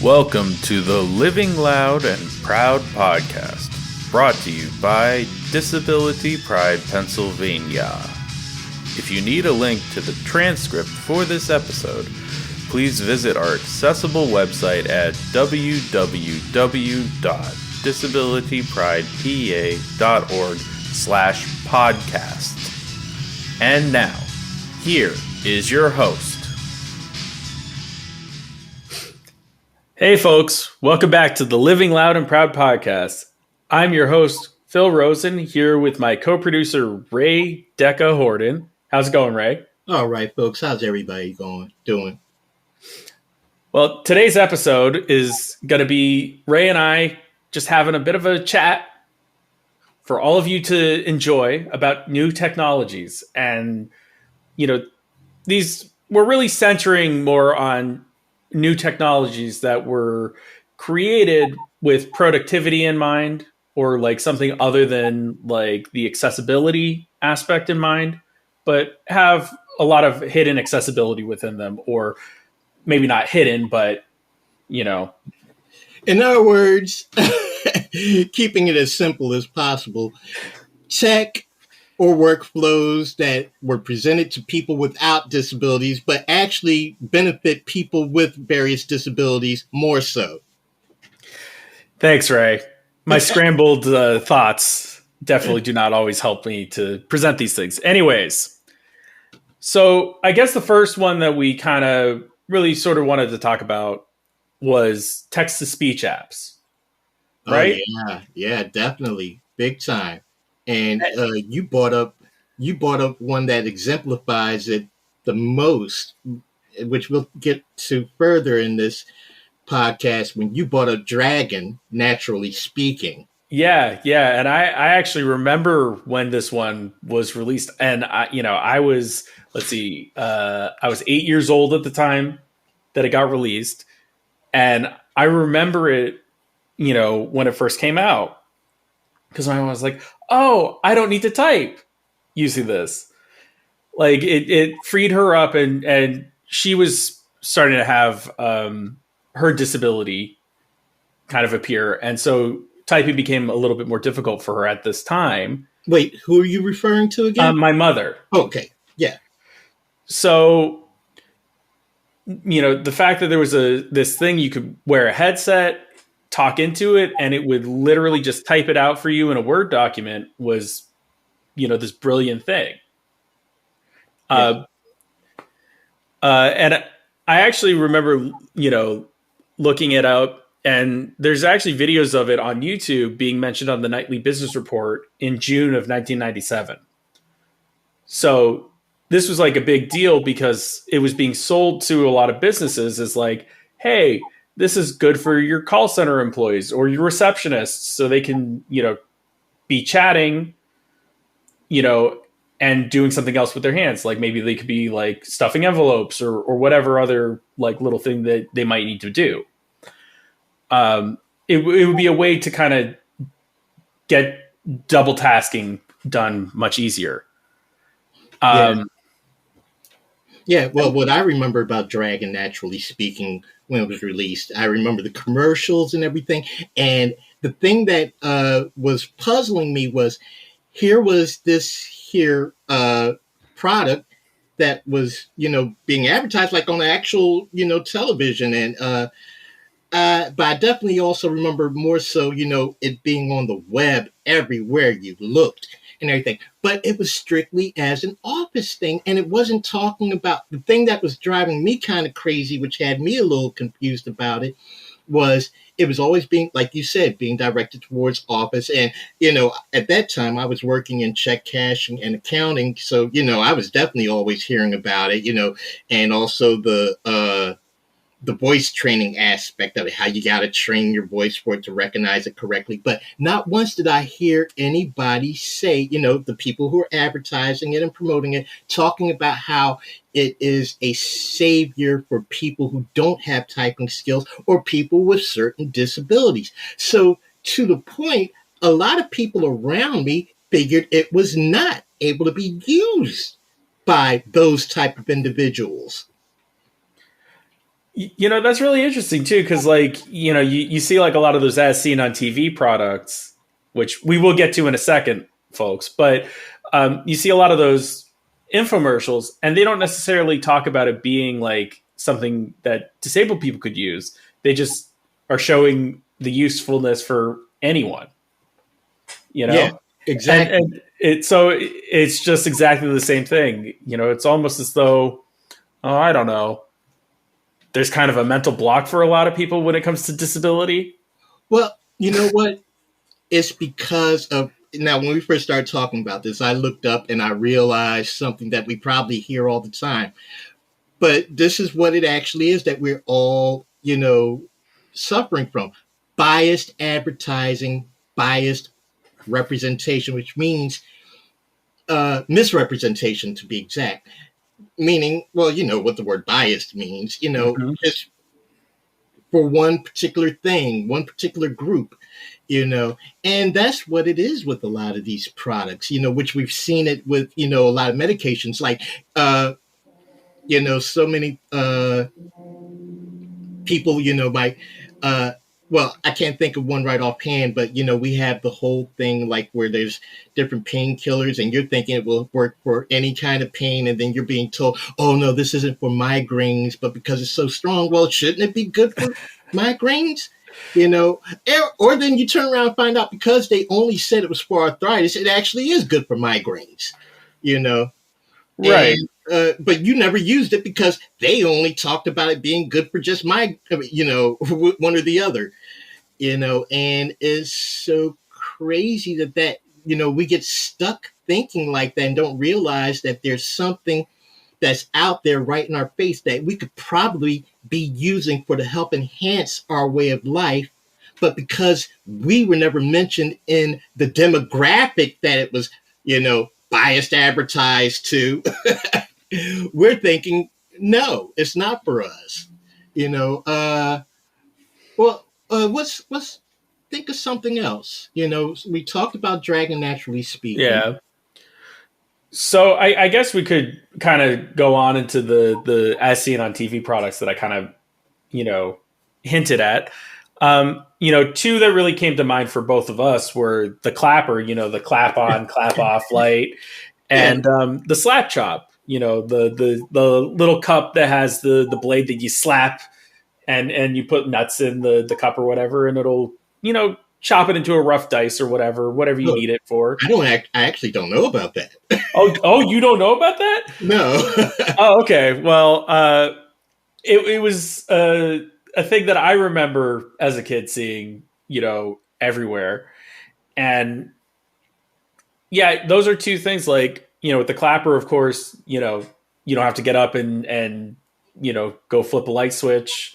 Welcome to the Living Loud and Proud podcast, brought to you by Disability Pride, Pennsylvania. If you need a link to the transcript for this episode, please visit our accessible website at www.disabilitypridepa.org/podcast. And now, here is your host. Hey folks, welcome back to the Living Loud and Proud podcast. I'm your host, Phill Rosen, here with my co-producer, Ray Deca Horton. How's it going, Ray? All right, folks. How's everybody doing? Well, today's episode is going to be Ray and I just having a bit of a chat for all of you to enjoy about new technologies. And, we're really centering more on new technologies that were created with productivity in mind, or like something other than like the accessibility aspect in mind, but have a lot of hidden accessibility within them, or maybe not hidden, but In other words, keeping it as simple as possible, tech or workflows that were presented to people without disabilities, but actually benefit people with various disabilities more so. Thanks, Ray. My scrambled thoughts definitely do not always help me to present these things. Anyways, so I guess the first one that we kind of really sort of wanted to talk about was text-to-speech apps, right? Oh, yeah, definitely. Big time. And you brought up one that exemplifies it the most, which we'll get to further in this podcast, when you brought up Dragon, naturally speaking. Yeah. And I actually remember when this one was released, and I was 8 years old at the time that it got released. And I remember it, when it first came out, because I was like, oh, I don't need to type using this. Like it freed her up, and she was starting to have her disability kind of appear. And so typing became a little bit more difficult for her at this time. Wait, who are you referring to again? My mother. Okay, yeah. So, the fact that there was this thing you could wear a headset, talk into it, and it would literally just type it out for you in a Word document was, this brilliant thing. Yeah. And I actually remember, looking it up, and there's actually videos of it on YouTube being mentioned on the Nightly Business Report in June of 1997. So this was like a big deal because it was being sold to a lot of businesses as like, hey, this is good for your call center employees or your receptionists, so they can, be chatting, and doing something else with their hands. Like maybe they could be like stuffing envelopes or whatever other like little thing that they might need to do. It would be a way to kind of get double tasking done much easier. Yeah, well, what I remember about Dragon, naturally speaking, when it was released, I remember the commercials and everything. And the thing that was puzzling me was, here was this product that was, being advertised like on the actual, television. And but I definitely also remember more so, it being on the web everywhere you looked and everything. But it was strictly as an office thing, and it wasn't talking about the thing that was driving me kind of crazy, which had me a little confused about it, was it was always being, like you said, being directed towards office. And, at that time I was working in check cashing and accounting. So, I was definitely always hearing about it, and also the voice training aspect of it, how you got to train your voice for it to recognize it correctly. But not once did I hear anybody say, the people who are advertising it and promoting it, talking about how it is a savior for people who don't have typing skills or people with certain disabilities. So to the point, a lot of people around me figured it was not able to be used by those type of individuals. That's really interesting too, because like you see like a lot of those as seen on TV products, which we will get to in a second, folks. But you see a lot of those infomercials, and they don't necessarily talk about it being like something that disabled people could use. They just are showing the usefulness for anyone, you Yeah, know, exactly. and it's just exactly the same thing. It's almost as though, oh, I don't know, there's kind of a mental block for a lot of people when it comes to disability. Well, you know what? It's because of now when we first started talking about this, I looked up and I realized something that we probably hear all the time. But this is what it actually is that we're all, suffering from biased advertising, biased representation, which means misrepresentation to be exact. Meaning, well, you know what the word biased means, Mm-hmm. just for one particular thing, one particular group, and that's what it is with a lot of these products, which we've seen it with, a lot of medications like, so many people, might, uh, well, I can't think of one right offhand, but we have the whole thing like where there's different painkillers, and you're thinking it will work for any kind of pain, and then you're being told, "Oh no, this isn't for migraines," but because it's so strong, well, shouldn't it be good for migraines? Or then you turn around and find out because they only said it was for arthritis, it actually is good for migraines. You know, Right. and but you never used it because they only talked about it being good for just one or the other, and it's so crazy that we get stuck thinking like that and don't realize that there's something that's out there right in our face that we could probably be using for to help enhance our way of life. But because we were never mentioned in the demographic that it was, biased advertised to, we're thinking, no, it's not for us. You know, let's think of something else. We talked about Dragon Naturally Speaking. Yeah. So I guess we could kind of go on into the as seen on TV products that I kind of hinted at. Two that really came to mind for both of us were the clapper, the clap on, clap off light, Yeah, and the slap chop. The little cup that has the blade that you slap and you put nuts in the cup or whatever, and it'll chop it into a rough dice or whatever you look, need it for. I actually don't know about that. Oh, you don't know about that? No. Oh, okay. Well, it was a thing that I remember as a kid seeing, everywhere. And yeah, those are two things. Like, with the clapper, of course, you don't have to get up and go flip a light switch,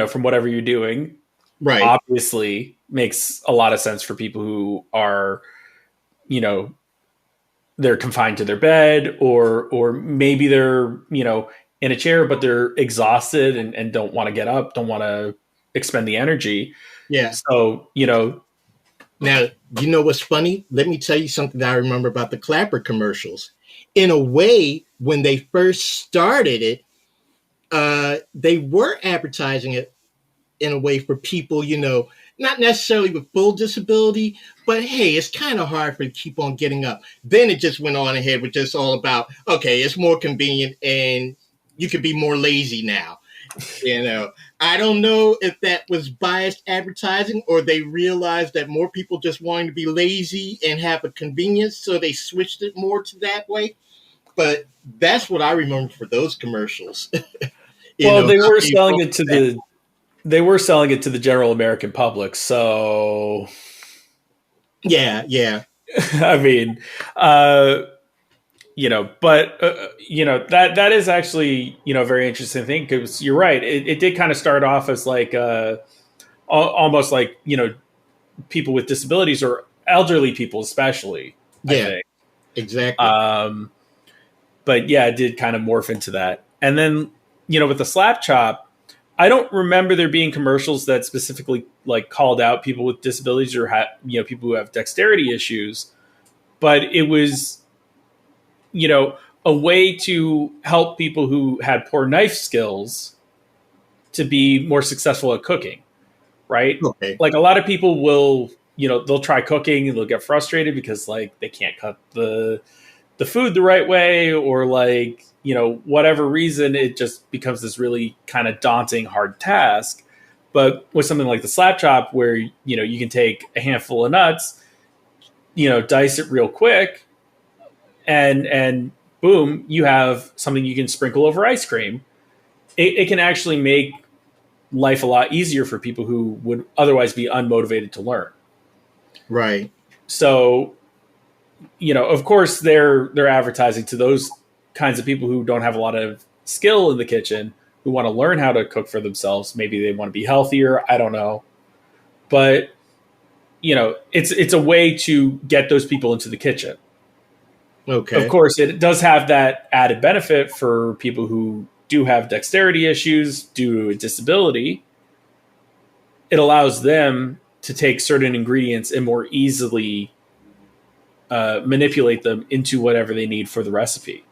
from whatever you're doing. Right. Obviously, makes a lot of sense for people who are, you know, they're confined to their bed, or maybe they're in a chair but they're exhausted and don't want to get up, don't want to expend the energy. Yeah. So Now, you know what's funny? Let me tell you something that I remember about the Clapper commercials. In a way, when they first started it, they were advertising it in a way for people, not necessarily with full disability, but hey, it's kind of hard for to keep on getting up. Then it just went on ahead with just all about, okay, it's more convenient and you can be more lazy now. I don't know if that was biased advertising or they realized that more people just wanted to be lazy and have a convenience, so they switched it more to that way. But that's what I remember for those commercials. well, they How were can you selling fault it to that? the general American public. So Yeah, yeah, I mean, uh but that is actually a very interesting thing, because you're right, it did kind of start off as like almost like people with disabilities or elderly people especially, I yeah, think. exactly. um but yeah, it did kind of morph into that. And then with the slap chop, I don't remember there being commercials that specifically like called out people with disabilities or people who have dexterity issues, but it was a way to help people who had poor knife skills, to be more successful at cooking, right? Okay. Like a lot of people will, they'll try cooking and they'll get frustrated because like they can't cut the food the right way, or like, whatever reason, it just becomes this really kind of daunting, hard task. But with something like the slap chop, where, you can take a handful of nuts, dice it real quick, and boom, you have something you can sprinkle over ice cream. It can actually make life a lot easier for people who would otherwise be unmotivated to learn. Right. So, of course, they're advertising to those kinds of people who don't have a lot of skill in the kitchen, who want to learn how to cook for themselves. Maybe they want to be healthier. I don't know, but it's a way to get those people into the kitchen. Okay. Of course, it does have that added benefit for people who do have dexterity issues due to a disability. It allows them to take certain ingredients and more easily manipulate them into whatever they need for the recipe.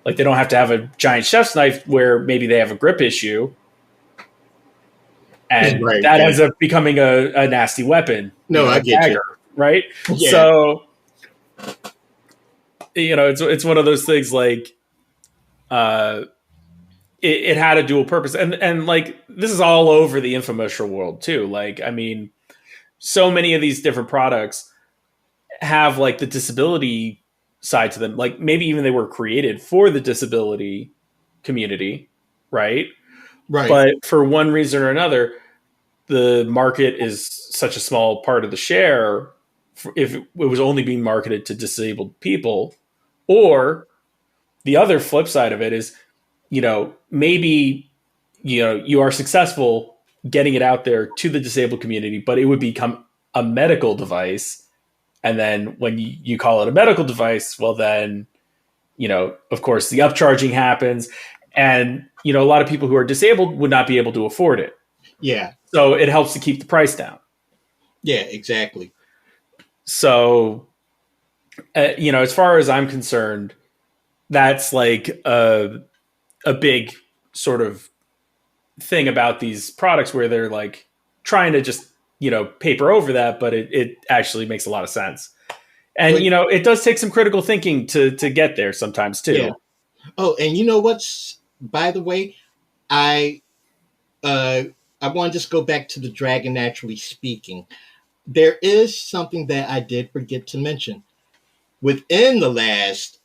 Like they don't have to have a giant chef's knife where maybe they have a grip issue, and Right, that yeah. ends up becoming a nasty weapon. No, I get you. Right? Yeah. So, it's one of those things like it had a dual purpose. And like this is all over the infomercial world too. Like, I mean, so many of these different products have like the disability side to them. Like maybe even they were created for the disability community, right? Right. But for one reason or another, the market is such a small part of the share if it was only being marketed to disabled people. Or the other flip side of it is, maybe, you are successful getting it out there to the disabled community, but it would become a medical device. And then when you call it a medical device, well, then, of course, the upcharging happens. And, a lot of people who are disabled would not be able to afford it. Yeah. So it helps to keep the price down. Yeah, exactly. So, as far as I'm concerned, that's like a big sort of thing about these products where they're like trying to just, paper over that, but it actually makes a lot of sense. And, it does take some critical thinking to get there sometimes too. Yeah. Oh, and you know what's, by the way, I want to just go back to the dragon, naturally speaking. There is something that I did forget to mention. Within the last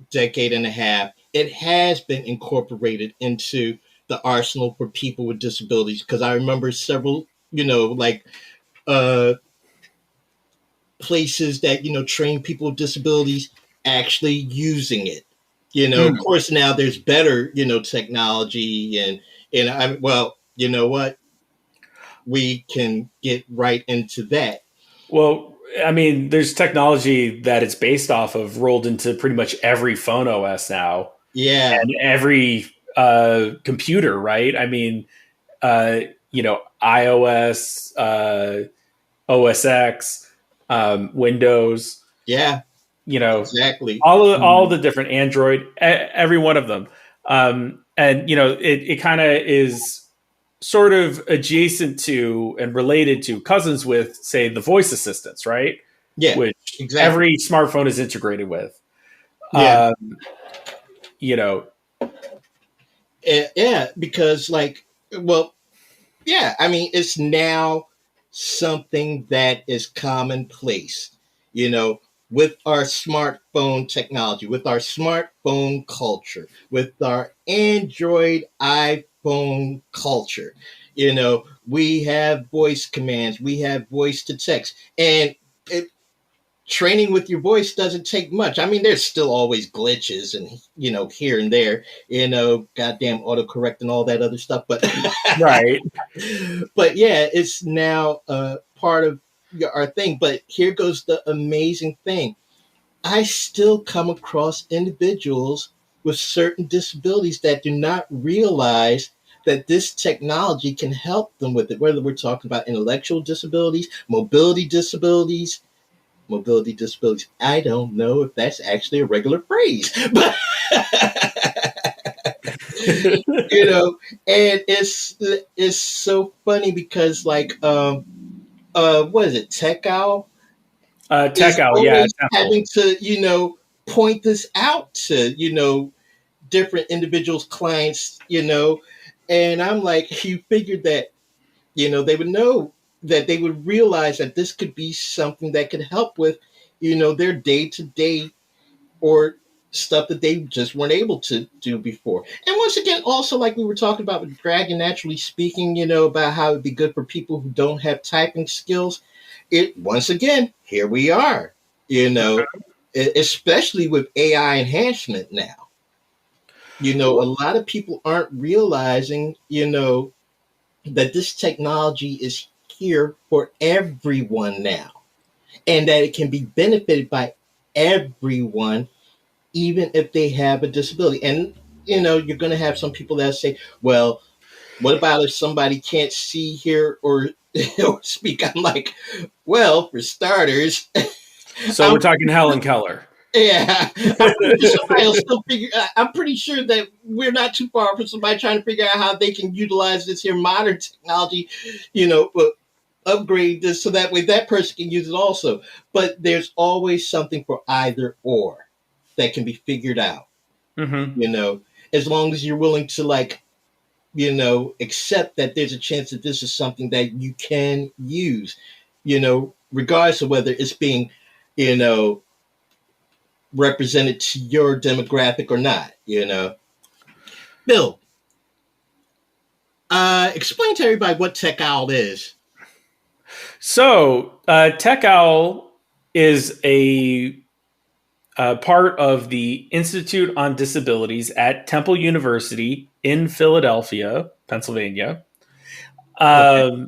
decade and a half, it has been incorporated into the arsenal for people with disabilities. Because I remember several, places that, train people with disabilities actually using it. Of course, now there's better, technology and well, you know what? We can get right into that. Well, I mean, there's technology that it's based off of rolled into pretty much every phone OS now. Yeah. And every computer, right? I mean, iOS, OS X, Windows. Yeah. Exactly. All the different Android, every one of them. And, it kind of is sort of adjacent to and related to cousins with, say, the voice assistants, right? Yeah. Which exactly. every smartphone is integrated with. Yeah. Because I mean, it's now something that is commonplace, with our smartphone technology, with our smartphone culture, with our Android iPhone culture. We have voice commands, we have voice to text, and training with your voice doesn't take much. I mean, there's still always glitches and, here and there, goddamn autocorrect and all that other stuff. But right. But yeah, it's now part of our thing. But here goes the amazing thing. I still come across individuals with certain disabilities that do not realize that this technology can help them with it, whether we're talking about intellectual disabilities, mobility disabilities. I don't know if that's actually a regular phrase. But you know, and it's so funny because like what is it, TechOwl is TechOwl, yeah, always Temple. having to, point this out to, different individuals, clients, and I'm like, you figured that, they would know, that they would realize that this could be something that could help with, their day to day or stuff that they just weren't able to do before. And once again, also like we were talking about with Dragon, naturally speaking, about how it'd be good for people who don't have typing skills. It once again, here we are, especially with AI enhancement now. A lot of people aren't realizing, that this technology is here for everyone now, and that it can be benefited by everyone, even if they have a disability. And you're going to have some people that say, "Well, what about if somebody can't see, hear, or or speak?" I'm like, "Well, for starters, So I'm we're talking Helen Keller. yeah, I'm pretty sure somebody will still figure. I'm pretty sure that we're not too far from somebody trying to figure out how they can utilize this here modern technology, but upgrade this so that way that person can use it also. But there's always something for either or that can be figured out. Mm-hmm. As long as you're willing to like, accept that there's a chance that this is something that you can use, regardless of whether it's being, you know, represented to your demographic or not. Bill, explain to everybody what TechOwl is. So, TechOwl is a part of the Institute on Disabilities at Temple University in Philadelphia, Pennsylvania. Okay.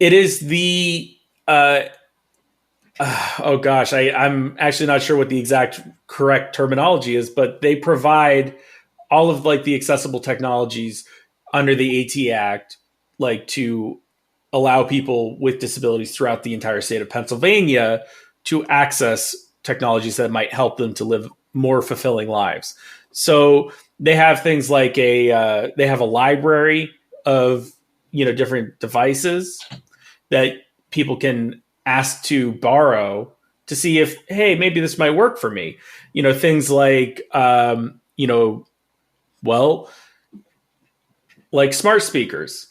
It is the oh gosh, I'm actually not sure what the exact correct terminology is, but they provide all of like the accessible technologies under the AT Act, like to allow people with disabilities throughout the entire state of Pennsylvania to access technologies that might help them to live more fulfilling lives. So they have things like they have a library of different devices that people can ask to borrow to see if, hey, maybe this might work for me. Things like well, like smart speakers,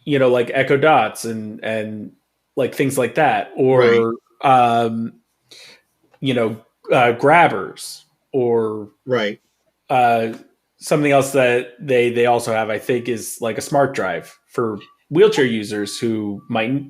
like Echo Dots and like things like that, Right. or grabbers, or Right. uh, something else that they also have, I think, is like a smart drive for wheelchair users who might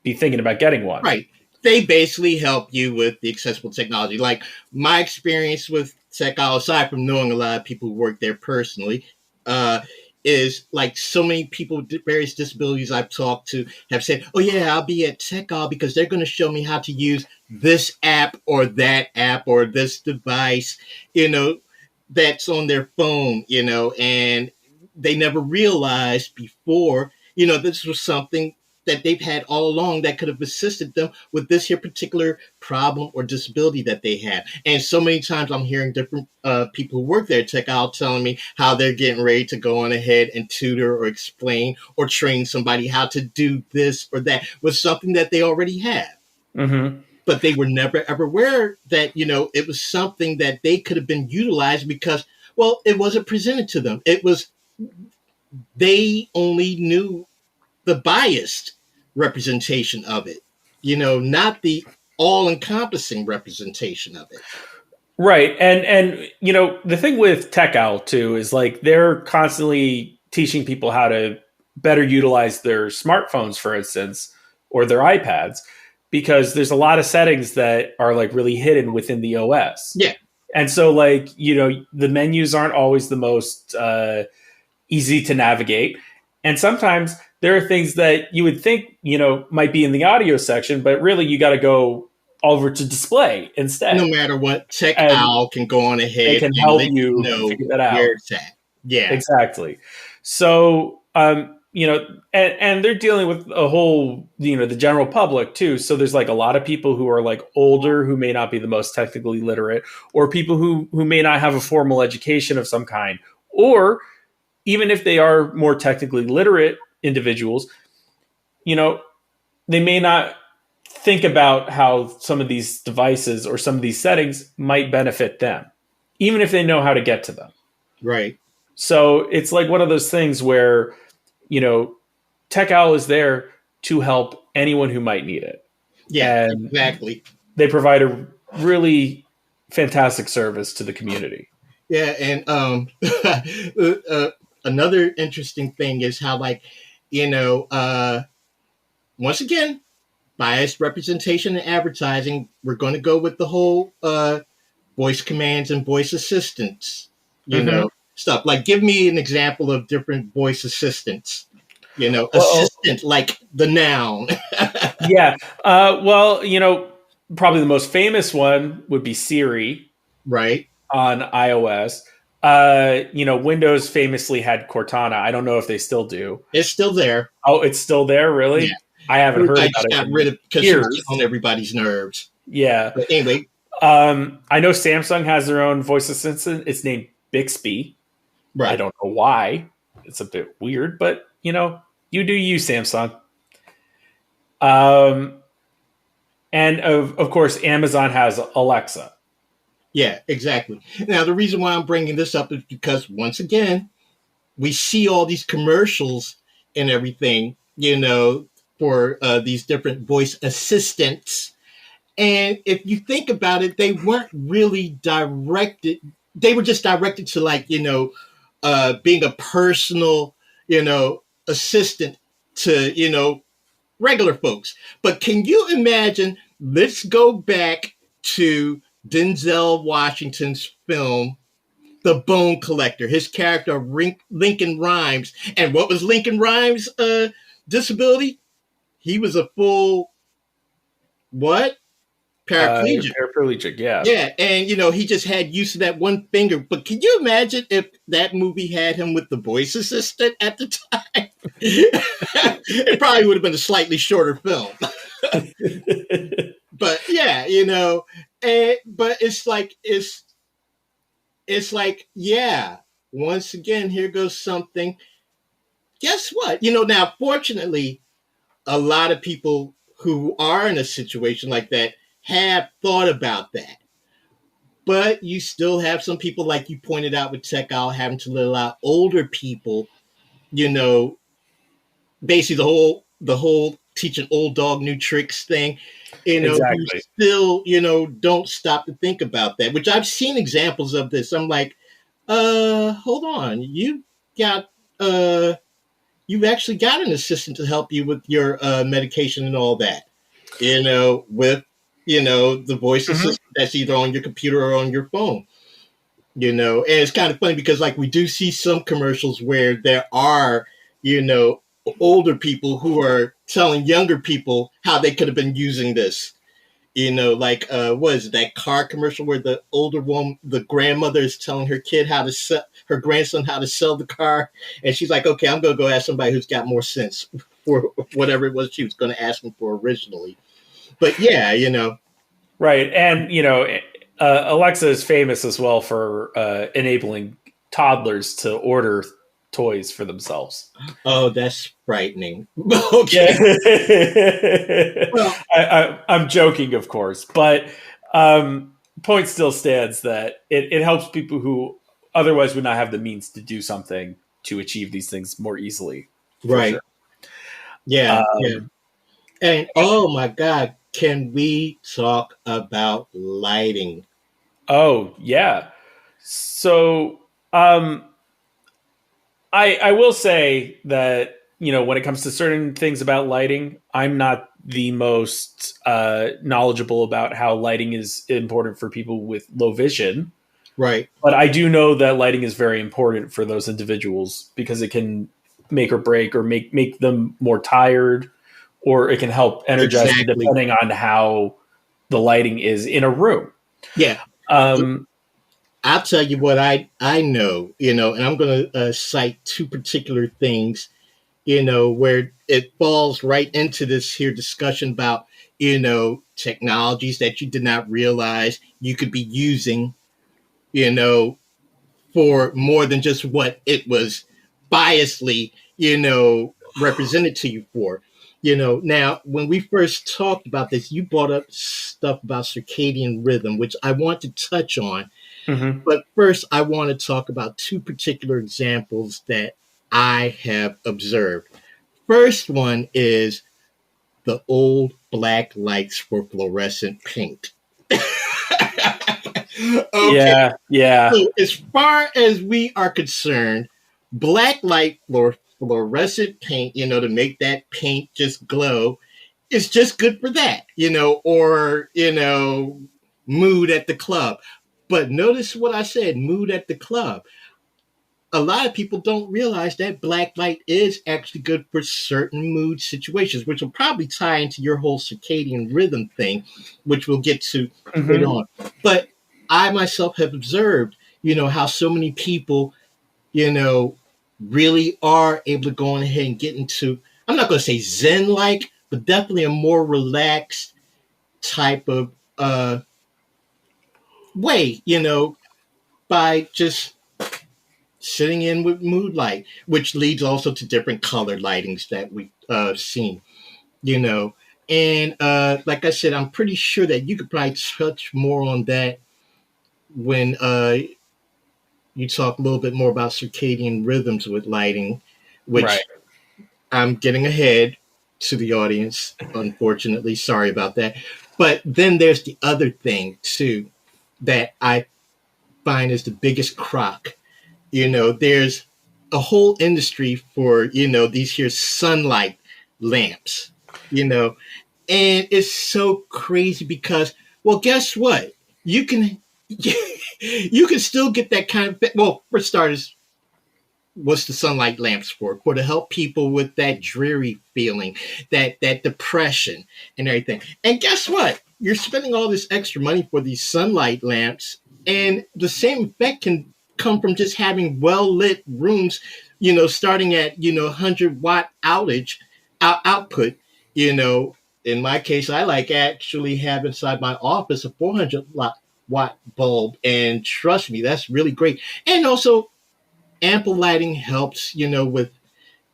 be thinking about getting one. Right. They basically help you with the accessible technology. Like my experience with TechOwl, aside from knowing a lot of people who work there personally, uh, is like so many people with various disabilities I've talked to have said, "Oh yeah, I'll be at TechOwl because they're going to show me how to use this app or that app or this device, you know, that's on their phone, and they never realized before, this was something that they've had all along that could have assisted them with this here particular problem or disability that they had." And so many times I'm hearing different people who work there at TechOwl telling me how they're getting ready to go on ahead and tutor or explain or train somebody how to do this or that with something that they already have. Mm-hmm. But they were never ever aware that, it was something that they could have been utilized because, well, it wasn't presented to them. It was, they only knew the biased representation of it, not the all encompassing representation of it. Right. And the thing with TechOwl too is like they're constantly teaching people how to better utilize their smartphones, for instance, or their iPads, because there's a lot of settings that are like really hidden within the OS. Yeah. And so like, the menus aren't always the most easy to navigate. And sometimes there are things that you would think, might be in the audio section, but really you got to go over to display No instead. matter what, And TechOwl can go on they ahead can and help let you you know figure that where out. it's at. Yeah. Exactly. So, and they're dealing with a whole, the general public too. So there's like a lot of people who are like older who may not be the most technically literate, or people who may not have a formal education of some kind, or even if they are more technically literate individuals, they may not think about how some of these devices or some of these settings might benefit them, even if they know how to get to them. Right. So it's like one of those things where, TechOWL is there to help anyone who might need it. Yeah, And exactly. they provide a really fantastic service to the community. Yeah, and another interesting thing is how, like, once again, biased representation in advertising. We're going to go with the whole voice commands and voice assistants, stuff. Like, give me an example of different voice assistants. Assistant, like the noun. Yeah. Probably the most famous one would be Siri. Right. On iOS. Windows famously had Cortana. I don't know if they still do. It's still there. Oh, it's still there? Really? Yeah. I haven't heard about it. Got rid of because it's on everybody's nerves. Yeah. But anyway. I know Samsung has their own voice assistant. It's named Bixby. Right. I don't know why. It's a bit weird, but you do you, Samsung. And of course, Amazon has Alexa. Yeah, exactly. Now, the reason why I'm bringing this up is because, once again, we see all these commercials and everything, for these different voice assistants. And if you think about it, they weren't really directed. They were just directed to, like, being a personal, assistant to, regular folks. But can you imagine, let's go back to Denzel Washington's film, The Bone Collector. His character, Lincoln Rhymes. And what was Lincoln Rhymes' disability? He was a full, what? Paraplegic. Paraplegic, yeah. Yeah, and, he just had use of that one finger. But can you imagine if that movie had him with the voice assistant at the time? It probably would have been a slightly shorter film. But, yeah, but it's like, yeah, once again, here goes something. Guess what? Now, fortunately, a lot of people who are in a situation like that have thought about that. But you still have some people, like you pointed out with TechOWL, having to allow older people, basically the whole teaching old dog new tricks thing, exactly. Who still, don't stop to think about that, which I've seen examples of this. I'm like, hold on, you've actually got an assistant to help you with your medication and all that, with, the voice assistant that's either on your computer or on your phone, and it's kind of funny because, like, we do see some commercials where there are, older people who are telling younger people how they could have been using this, like, what is it, that car commercial where the older woman, the grandmother, is telling her kid her grandson how to sell the car. And she's like, okay, I'm going to go ask somebody who's got more sense for whatever it was she was going to ask him for originally. But yeah, Right. And, Alexa is famous as well for enabling toddlers to order toys for themselves. Oh, that's frightening. Okay. Well, I'm joking, of course, but point still stands that it helps people who otherwise would not have the means to do something to achieve these things more easily. Right. Sure. Yeah. Yeah. And oh my God, can we talk about lighting? Oh, yeah. So I will say that, when it comes to certain things about lighting, I'm not the most knowledgeable about how lighting is important for people with low vision. Right. But I do know that lighting is very important for those individuals because it can make or break or make them more tired, or it can help energize them depending on how the lighting is in a room. Yeah. I'll tell you what I know, and I'm going to cite two particular things, where it falls right into this here discussion about, technologies that you did not realize you could be using, you know, for more than just what it was biasly, represented to you for. Now when we first talked about this, you brought up stuff about circadian rhythm, which I want to touch on. Mm-hmm. But first, I want to talk about two particular examples that I have observed. First one is the old black lights for fluorescent paint. Okay, Yeah, yeah, so as far as we are concerned, black light fluorescent paint, to make that paint just glow, is just good for that, or, mood at the club. But notice what I said, mood at the club. A lot of people don't realize that black light is actually good for certain mood situations, which will probably tie into your whole circadian rhythm thing, which we'll get to later mm-hmm. on. But I myself have observed, how so many people, you know, really are able to go on ahead and get into, I'm not going to say Zen like, but definitely a more relaxed type of way, by just sitting in with mood light, which leads also to different color lightings that we've seen, you know. And like I said, I'm pretty sure that you could probably touch more on that when you talk a little bit more about circadian rhythms with lighting, Right. which I'm getting ahead to the audience, unfortunately. Sorry about that. But then there's the other thing, too, that I find is the biggest crock. There's a whole industry for, these here sunlight lamps, and it's so crazy because, well, guess what? You can, you can still get that kind of, well, for starters, what's the sunlight lamps for? For to help people with that dreary feeling, that depression and everything. And guess what? You're spending all this extra money for these sunlight lamps, and the same effect can come from just having well lit rooms, starting at 100-watt output. In my case, I like actually have inside my office a 400-watt bulb, and trust me, that's really great. And also, ample lighting helps, with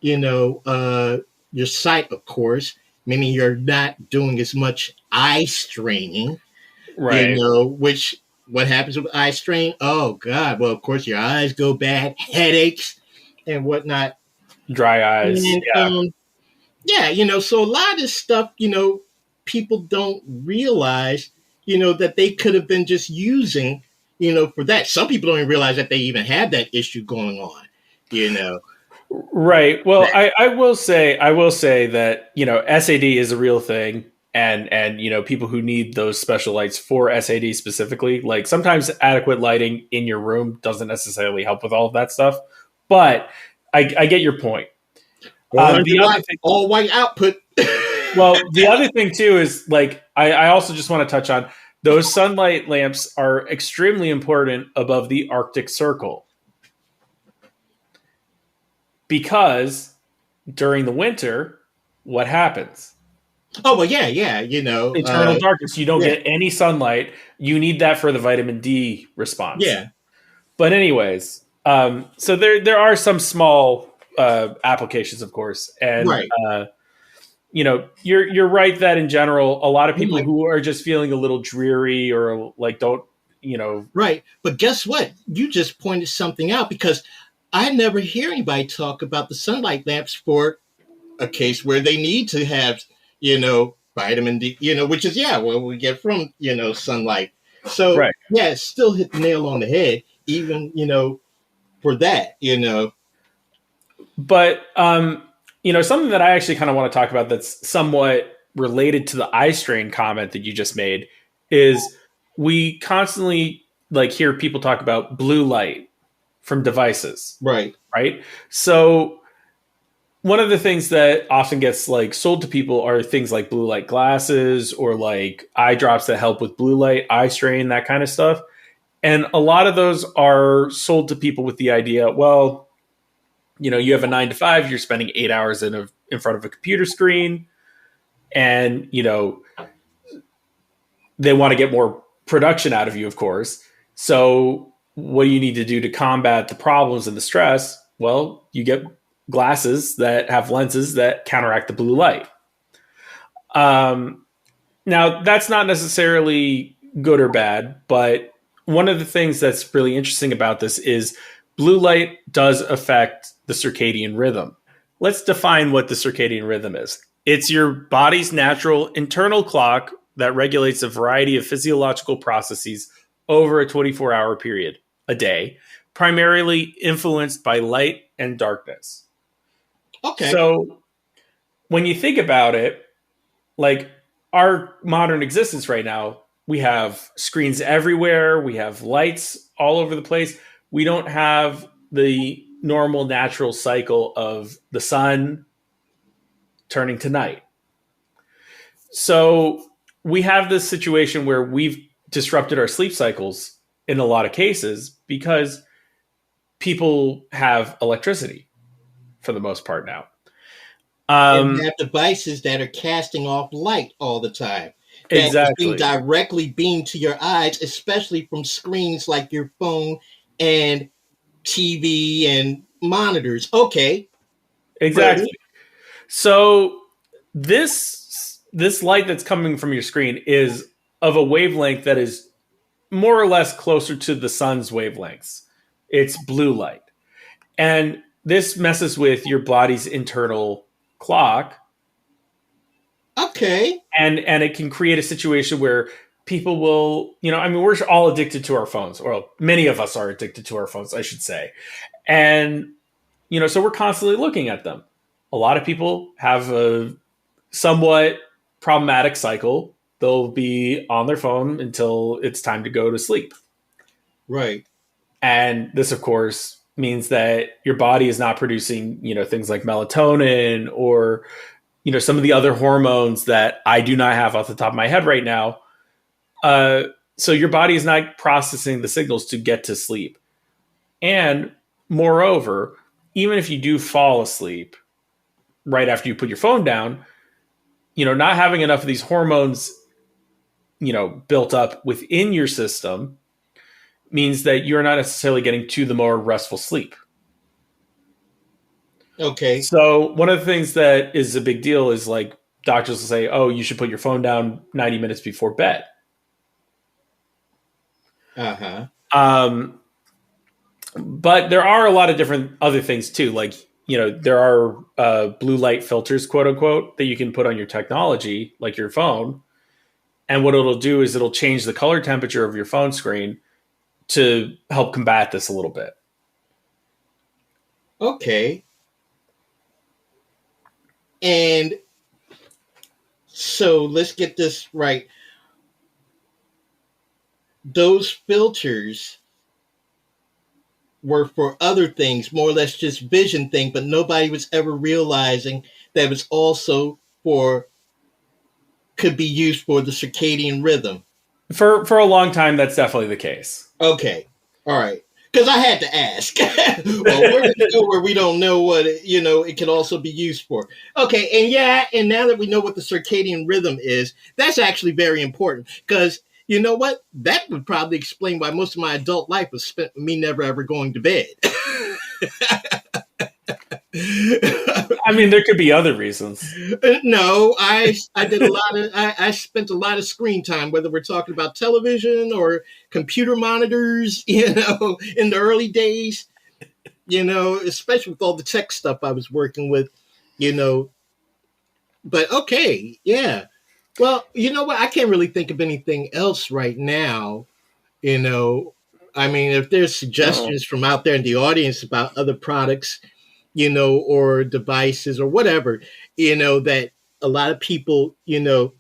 your sight, of course, meaning you're not doing as much eye straining, Right. which what happens with eye strain? Oh God! Well, of course, your eyes go bad, headaches, and whatnot. Dry eyes. And Yeah. yeah, so a lot of this stuff, people don't realize, that they could have been just using, for that. Some people don't even realize that they even have that issue going on, you know. Right. Well, I will say that, SAD is a real thing. And people who need those special lights for SAD specifically, like sometimes adequate lighting in your room doesn't necessarily help with all of that stuff. But I get your point. 400 The other watt thing, all white output. well, the other thing too is like I also just want to touch on those sunlight lamps are extremely important above the Arctic Circle because during the winter, what happens? Oh well, yeah, Eternal darkness. You don't yeah, get any sunlight. You need that for the vitamin D response. yeah, But anyways, so there are some small applications, of course, and right. you're right that in general, a lot of I'm people like, who are just feeling a little dreary or like don't you know right. But guess what? You just pointed something out because I never hear anybody talk about the sunlight lamps for a case where they need to have, vitamin D, which is, yeah, what we get from, sunlight. So, right. yeah, it still hit the nail on the head, even, for that. But something that I actually kind of want to talk about that's somewhat related to the eye strain comment that you just made is we constantly like hear people talk about blue light from devices, Right. right? So one of the things that often gets like sold to people are things like blue light glasses or like eye drops that help with blue light, eye strain, that kind of stuff. And a lot of those are sold to people with the idea, well, You have a 9 to 5, you're spending 8 hours in front of a computer screen, and, they want to get more production out of you, of course. So what do you need to do to combat the problems and the stress? Well, you get glasses that have lenses that counteract the blue light. Now, that's not necessarily good or bad, but one of the things that's really interesting about this is blue light does affect the circadian rhythm. Let's define what the circadian rhythm is. It's your body's natural internal clock that regulates a variety of physiological processes over a 24-hour period a day, primarily influenced by light and darkness. Okay. So when you think about it, like our modern existence right now, we have screens everywhere, we have lights all over the place. We don't have the normal natural cycle of the sun turning to night. So we have this situation where we've disrupted our sleep cycles in a lot of cases because people have electricity for the most part now. And have devices that are casting off light all the time. That Exactly. is being directly beamed to your eyes, especially from screens like your phone and TV and monitors. Okay. Exactly. So this light that's coming from your screen is of a wavelength that is more or less closer to the sun's wavelengths. It's blue light. And this messes with your body's internal clock. Okay. And it can create a situation where people will, we're all addicted to our phones. Or many of us are addicted to our phones, I should say. And, so we're constantly looking at them. A lot of people have a somewhat problematic cycle. They'll be on their phone until it's time to go to sleep. Right. And this, of course, means that your body is not producing, things like melatonin or, some of the other hormones that I do not have off the top of my head right now. So your body is not processing the signals to get to sleep. And moreover, even if you do fall asleep right after you put your phone down, not having enough of these hormones, built up within your system means that you're not necessarily getting to the more restful sleep. Okay. So one of the things that is a big deal is like doctors will say, oh, you should put your phone down 90 minutes before bed. Uh-huh. But there are a lot of different other things too. Like, there are blue light filters, quote unquote, that you can put on your technology, like your phone. And what it'll do is it'll change the color temperature of your phone screen to help combat this a little bit. Okay. And so let's get this right. Those filters were for other things, more or less just vision thing, but nobody was ever realizing that it was also could be used for the circadian rhythm. For a long time, that's definitely the case. Okay. All right. Because I had to ask. Well, we're going to go where we don't know what, it can also be used for. Okay. And now that we know what the circadian rhythm is, that's actually very important. Because you know what? That would probably explain why most of my adult life was spent with me never ever going to bed. There could be other reasons. No, I did a lot of I spent a lot of screen time, whether we're talking about television or computer monitors, in the early days, especially with all the tech stuff I was working with, But okay, yeah. Well, you know what? I can't really think of anything else right now. If there's suggestions from out there in the audience about other products, or devices or whatever, that a lot of people, did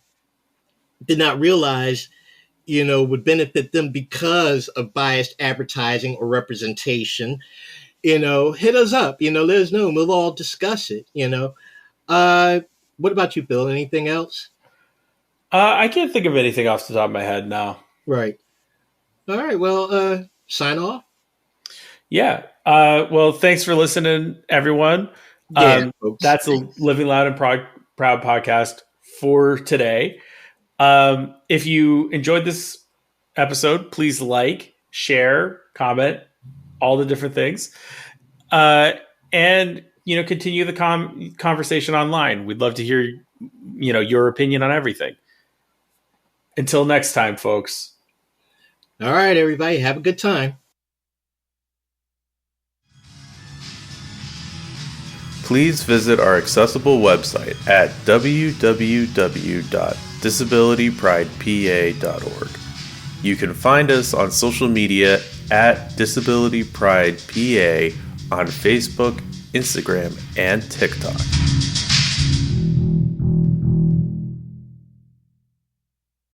not realize, would benefit them because of biased advertising or representation, hit us up, let us know and we'll all discuss it, What about you, Phill? Anything else? I can't think of anything off the top of my head now. Right. All right. Well, sign off. Yeah. Well, thanks for listening, everyone. Yeah, folks. That's a Living Loud and Proud podcast for today. If you enjoyed this episode, please like, share, comment, all the different things, and continue the conversation online. We'd love to hear your opinion on everything. Until next time, folks. All right, everybody, have a good time. Please visit our accessible website at www.disabilitypridepa.org. You can find us on social media at Disability Pride PA on Facebook, Instagram, and TikTok.